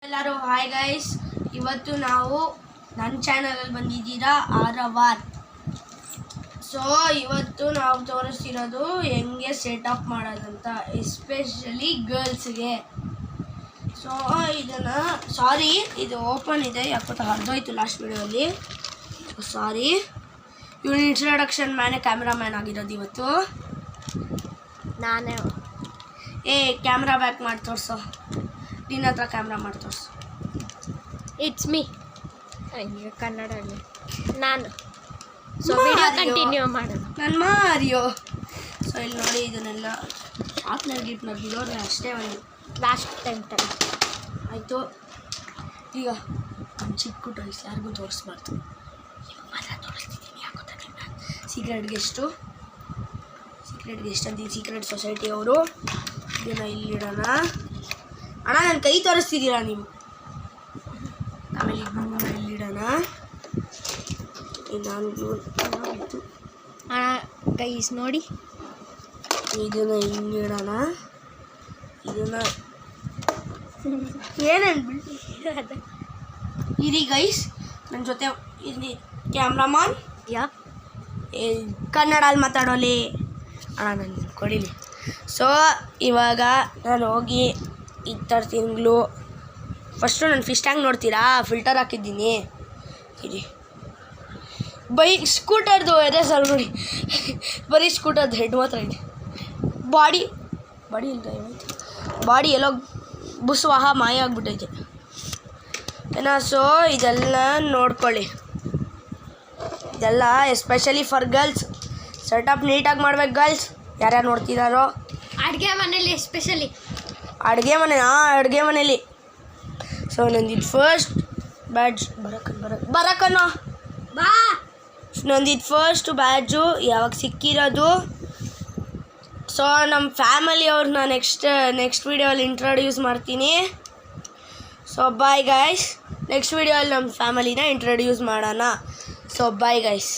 ಎಲ್ಲರೂ hi guys, ಇವತ್ತು ನಾವು ನನ್ನ ಚಾನಲಲ್ಲಿ ಬಂದಿದ್ದೀರಾ ಆರವಾರ್. ಸೊ ಇವತ್ತು ನಾವು ತೋರಿಸ್ತಿರೋದು ಹೆಂಗೆ ಸೆಟಪ್ ಮಾಡೋದಂತ, ಎಸ್ಪೆಷಲಿ ಗರ್ಲ್ಸ್ಗೆ. ಸೊ ಇದನ್ನು ಇದು ಓಪನ್ ಇದೆ, ಯಾಕೊತ್ತ ಹರಿದೋಯ್ತು ಲಾಸ್ಟ್ ವಿಡಿಯೋಲ್ಲಿ. ಸಾರಿ, ಇವನು ಇಂಟ್ರಡಕ್ಷನ್ ಕ್ಯಾಮ್ರಾಮ್ಯಾನ್ ಆಗಿರೋದು ಇವತ್ತು ನಾನೇ. ಕ್ಯಾಮ್ರಾ ಬ್ಯಾಕ್ ಮಾಡಿ ತೋರಿಸೋ, ನಿನ್ನ ಹತ್ರ ಕ್ಯಾಮ್ರಾ ಮಾಡಿ ತೋರಿಸು. ಇಟ್ಸ್ ಮೀ ಕನ್ನಡಲ್ಲಿ ನಾನು. ಸೊ ವಿಡಿಯೋ ಕಂಟಿನ್ಯೂ ಮಾಡೋಣ. ನಾನು ಮಾರಿಯೋ. ಸೊ ಇಲ್ಲಿ ನೋಡಿ, ಇದನ್ನೆಲ್ಲ ಶಾರ್ಪ್ನರ್ ಗಿಟ್ನರ್ ಬಿಡೋದ್ರೆ ಅಷ್ಟೇ ಒಂದು ಲಾಸ್ಟ್ ಟೈಮ್ ಥರ ಆಯಿತು. ಈಗ ಒಂದು ಚಿಕ್ಕ ಟಾಯ್ಸ್ ಯಾರಿಗೂ ತೋರಿಸ್ಬಾರ್ದು, ಇವಾಗ ಮಾತ್ರ ತೋರಿಸ್ತಿದ್ದೀನಿ. ಯಾಕೋತ ಸೀಕ್ರೆಟ್ ಗೆಸ್ಟ್ ಅಂತೀನಿ, ಸೀಕ್ರೆಟ್ ಸೊಸೈಟಿ ಅವರು. ಇದನ್ನು ಇಲ್ಲಿಡೋಣ. ಅಣ್ಣ ನನ್ನ ಕೈ ತೋರಿಸ್ತಿದ್ದೀರಾ ನೀವು. ಆಮೇಲೆ ಇದನ್ನ ಇಲ್ಲಿಡೋಣ. ಇತ್ತು ಗೈಸ್ ನೋಡಿ, ಇದನ್ನು ಹಿಂಗಿಡೋಣ. ಇದನ್ನು ಏನೇನು ಬಿಡಿ ಇರಿ ಗೈಸ್. ನನ್ನ ಜೊತೆ ಇಲ್ಲಿ ಕ್ಯಾಮ್ರಾಮಾನ್ ಕನ್ನಡಲ್ಲಿ ಮಾತಾಡೋಲಿ ಅಣ್ಣ, ನಾನು ಕೊಡಿಲಿ. ಸೊ ಇವಾಗ ನಾನು ಹೋಗಿ ತಿಂಗಳು ಫಸ್ಟು ನಾನು ಫಿಶ್ ಟ್ಯಾಂಕ್ ನೋಡ್ತೀರಾ, ಫಿಲ್ಟರ್ ಹಾಕಿದ್ದೀನಿ. ಇರಿ, ಸ್ಕೂಟರ್ದು ಎದೆ ಸರ್ ನೋಡಿ, ಬರೀ ಸ್ಕೂಟರ್ದು ಹೆಡ್ ಮಾತ್ರ ಇದೆ. ಬಾಡಿ ಎಲ್ಲೋ ಬುಸ್ವಾಹ ಮಾಯ ಆಗಿಬಿಟ್ಟೈತೆ ಏನೋ. ಸೊ ಇದೆಲ್ಲ ನೋಡ್ಕೊಳ್ಳಿ, ಇದೆಲ್ಲ ಎಸ್ಪೆಷಲಿ ಫಾರ್ ಗರ್ಲ್ಸ್. ಸೆಟಪ್ ನೀಟಾಗಿ ಮಾಡ್ಬೇಕು ಗರ್ಲ್ಸ್, ಯಾರ್ಯಾರು ನೋಡ್ತಿದ್ದಾರೋ. ಅಡುಗೆ ಮನೇಲಿ ಎಸ್ಪೆಷಲಿ ಅಡುಗೆ ಮನೇಲಿ. ಸೊ ನಂದಿದ್ದು ಫಸ್ಟ್ ಬ್ಯಾಡ್ಜ್ ಬರಕನ್ನೋ ಬಾ. ನಂದಿದ್ದು ಫಸ್ಟ್ ಬ್ಯಾಡ್ಜು ಯಾವಾಗ ಸಿಕ್ಕಿರೋದು. ಸೊ ನಮ್ಮ ಫ್ಯಾಮಿಲಿ ಅವ್ರನ್ನ ನೆಕ್ಸ್ಟ್ ವೀಡಿಯೋಲ್ಲಿ ಇಂಟ್ರೊಡ್ಯೂಸ್ ಮಾಡ್ತೀನಿ. ಸೊ ಬಾಯ್ ಗೈಸ್, ನೆಕ್ಸ್ಟ್ ವೀಡಿಯೋಲ್ಲಿ ನಮ್ಮ ಫ್ಯಾಮಿಲಿನ ಇಂಟ್ರೊಡ್ಯೂಸ್ ಮಾಡೋಣ. So bye guys.